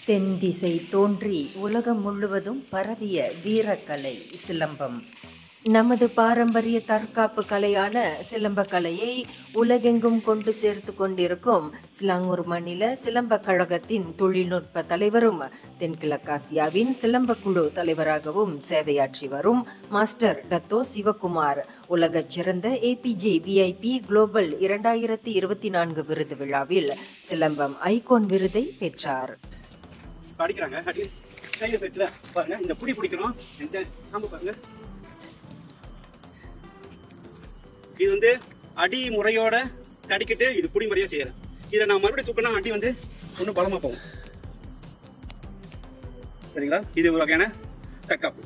தென்திசை தோன்றி உலகம் முழுவதும் பரவிய வீரக்கலை சிலம்பம். நமது பாரம்பரிய தற்காப்பு கலையான சிலம்பக் கலையை உலகெங்கும் கொண்டு சேர்த்து கொண்டிருக்கும் சிலாங்கூர் மாநில சிலம்பக் கழகத்தின் தொழில்நுட்ப தலைவரும் தென்கிழக்காசியாவின் சிலம்பக் குழு தலைவராகவும் சேவையாற்றி வரும் மாஸ்டர் டத்தோ சிவகுமார் உலகச் சிறந்த ஏபிஜே விஐபி குளோபல் 2024 விருது விழாவில் சிலம்பம் ஐகோன் விருதை பெற்றார். படிக்கிறாங்க கையில பேச்சுல பாருங்க, இந்த புடி பிடிக்கணும். பாருங்க, இது வந்து அடி முறையோட தடிக்கிட்டு இது புடி முறையா செய்யறேன். இதை நான் மறுபடியும் தூக்கினா அடி வந்து ஒன்றும் பலமா போகும். சரிங்களா? இது ஒரு வகையான தற்காப்பு.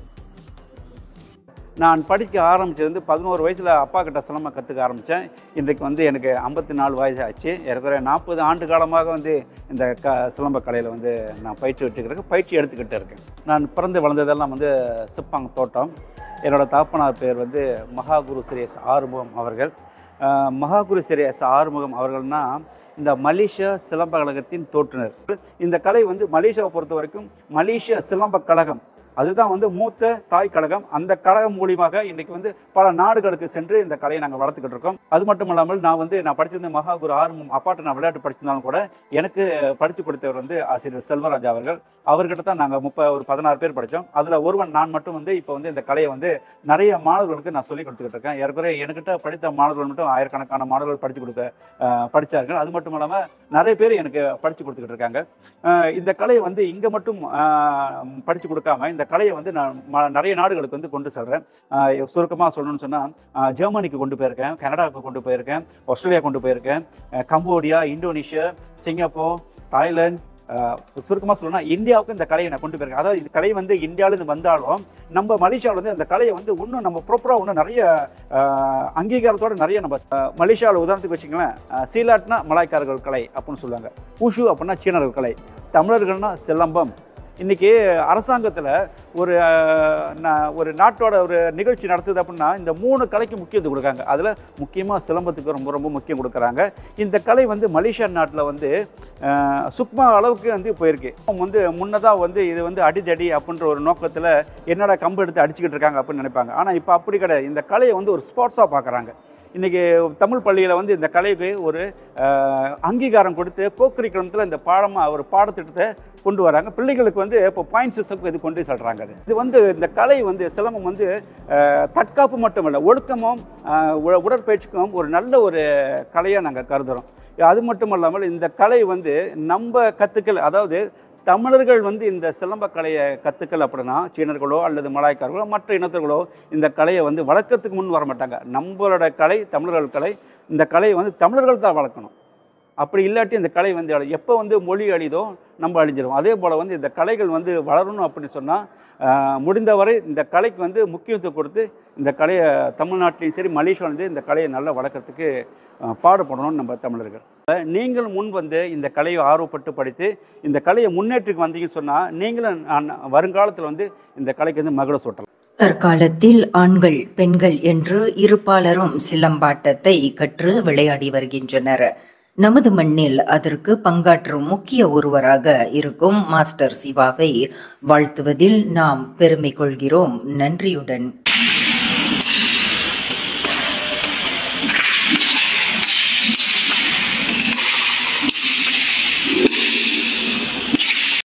நான் படிக்க ஆரம்பித்தது வந்து 11 வயசில் அப்பா கிட்ட சிலம்பம் கற்றுக்க ஆரம்பித்தேன். இன்றைக்கு வந்து எனக்கு 54 வயசு ஆச்சு. ஏற்கனவே 40 ஆண்டு காலமாக வந்து இந்த சிலம்ப கலையில் வந்து நான் பயிற்சி எடுத்துக்கிட்டு இருக்கேன். நான் பிறந்து வளர்ந்ததெல்லாம் வந்து சிப்பாங் தோட்டம். என்னோடய தகப்பனார் பேர் வந்து மகாகுரு ஸ்ரீ எஸ் ஆறுமுகம் அவர்கள். மகாகுரு ஸ்ரீ எஸ் ஆறுமுகம் அவர்கள்னா இந்த மலேசியா சிலம்ப கழகத்தின் தோற்றுனர். இந்த கலை வந்து மலேசியாவை பொறுத்த வரைக்கும் மலேசியா சிலம்ப கழகம் அதுதான் வந்து மூத்த தாய் கழகம். அந்த கழகம் மூலியமாக இன்றைக்கி வந்து பல நாடுகளுக்கு சென்று இந்த கலையை நாங்கள் வளர்த்துக்கிட்டு இருக்கோம். அது மட்டும் இல்லாமல் நான் படித்திருந்த மகாகுரு ஆறுமுகம் அப்பாட்ட நான் விளையாட்டு படிச்சிருந்தாலும் கூட எனக்கு படித்து கொடுத்தவர் வந்து ஆசிரியர் செல்வராஜ் அவர்கள். அவர்கிட்ட தான் நாங்கள் ஒரு 16 பேர் படித்தோம். அதில் ஒருவன் நான் மட்டும் வந்து இப்போ வந்து இந்த கலையை வந்து நிறைய மாணவர்களுக்கு நான் சொல்லிக் கொடுத்துக்கிட்டு இருக்கேன். ஏற்கனவே என்கிட்ட படித்த மாணவர்கள் மட்டும் ஆயிரக்கணக்கான மாணவர்கள் படித்தார்கள். அது மட்டும் இல்லாமல் நிறைய பேர் எனக்கு படித்து கொடுத்துக்கிட்டு இருக்காங்க. இந்த கலையை வந்து இங்கே மட்டும் படித்து கொடுக்காம இந்த கலையை வந்து நான் நிறைய நாடுகளுக்கு வந்து கொண்டு செல்கிறேன். சுருக்கமாக சொல்லணும்னு சொன்னால் ஜெர்மனிக்கு கொண்டு போயிருக்கேன், கனடாவுக்கு கொண்டு போயிருக்கேன், ஆஸ்திரேலியா கொண்டு போயிருக்கேன், கம்போடியா, இந்தோனேஷியா, சிங்கப்பூர், தாய்லாந்து, சுருக்கமாக சொல்லணும்னா இந்தியாவுக்கு இந்த கலையை நான் கொண்டு போயிருக்கேன். அதாவது இந்த கலை வந்து இந்தியாவிலேருந்து வந்தாலும் நம்ம மலேசியாவில் வந்து அந்த கலையை வந்து இன்னும் நம்ம ப்ராப்பராக இன்னும் நிறைய அங்கீகாரத்தோடு நிறைய நம்ம மலேசியாவில் உதாரணத்துக்கு வச்சுக்கலாம், சீலாட்னா மலாய்க்காரர்கள் கலை அப்படின்னு சொல்லுவாங்க, ஊஷு அப்படின்னா சீனர்கள் கலை, தமிழர்கள்னா சிலம்பம். இன்றைக்கி அரசாங்கத்தில் ஒரு நாட்டோட ஒரு நிகழ்ச்சி நடத்துது அப்படின்னா இந்த 3 கலைக்கு முக்கியத்துவம் கொடுக்காங்க. அதில் முக்கியமாக சிலம்பத்துக்கு ரொம்ப ரொம்ப முக்கியம் கொடுக்குறாங்க. இந்த கலை வந்து மலேசியா நாட்டில் வந்து சுக்மா அளவுக்கு வந்து போயிருக்கு. வந்து முன்னதாக வந்து இது வந்து அடிதடி அப்படின்ற ஒரு நோக்கத்தில் என்னடா கம்பு எடுத்து அடிச்சுக்கிட்டு இருக்காங்க அப்படின்னு நினைப்பாங்க. ஆனால் இப்போ அப்படி கிடையாது. இந்த கலையை வந்து ஒரு ஸ்போர்ட்ஸாக பார்க்குறாங்க. இன்றைக்கி தமிழ் பள்ளியில் வந்து இந்த கலைக்கு ஒரு அங்கீகாரம் கொடுத்து கோக்கரிக்குலத்தில் இந்த ஒரு பாடத்திட்டத்தை கொண்டு வராங்க. பிள்ளைகளுக்கு வந்து இப்போ பாயிண்ட் சிஸ்டம்க்கு இது கொண்டு செல்கிறாங்க. இது வந்து இந்த கலை வந்து சிலம்பம் வந்து தற்காப்பு மட்டுமல்ல, ஒழுக்கமும் உடற்பயிற்சிக்கும் ஒரு நல்ல ஒரு கலையாக நாங்கள் கருதுகிறோம். அது மட்டும் இல்லாமல் இந்த கலை வந்து நம்ம கற்றுக்கல், அதாவது தமிழர்கள் வந்து இந்த சிலம்ப கலையை கற்றுக்கல் அப்படின்னா சீனர்களோ அல்லது மலாய்க்காரர்களோ மற்ற இனத்தர்களோ இந்த கலையை வந்து வளர்க்கறதுக்கு முன் வர மாட்டாங்க. நம்மளோட கலை தமிழர்கள் கலை, இந்த கலையை வந்து தமிழர்கள் தான் வளர்க்கணும். அப்படி இல்லாட்டி இந்த கலை வந்து எப்போ வந்து மொழி அழிதோ நம்ம அழிஞ்சிடும். அதே போல் வந்து இந்த கலைகள் வந்து வளரணும் அப்படின்னு சொன்னால் முடிந்தவரை இந்த கலைக்கு வந்து முக்கியத்துவம் கொடுத்து இந்த கலையை தமிழ்நாட்டிலையும் சரி மலேசியாவிலேருந்து இந்த கலையை நல்லா வளர்க்குறதுக்கு பாடுபடணும் நம்ம தமிழர்கள். நீங்கள் முன் வந்து இந்த கலையை ஆர்வப்பட்டு படித்து இந்த கலையை முன்னேற்றுக்கு வந்தீங்கன்னு சொன்னால் நீங்களும் வருங்காலத்தில் வந்து இந்த கலைக்கு வந்து மகுட சூட்டலாம். தற்காலத்தில் ஆண்கள் பெண்கள் என்று இருபாலரும் சிலம்பாட்டத்தை கற்று விளையாடி வருகின்றனர். நமது மண்ணில் அதற்கு பங்காற்றும் முக்கிய ஒருவராக இருக்கும் மாஸ்டர் சிவாவை வாழ்த்துவதில் நாம் பெருமை கொள்கிறோம். நன்றியுடன்.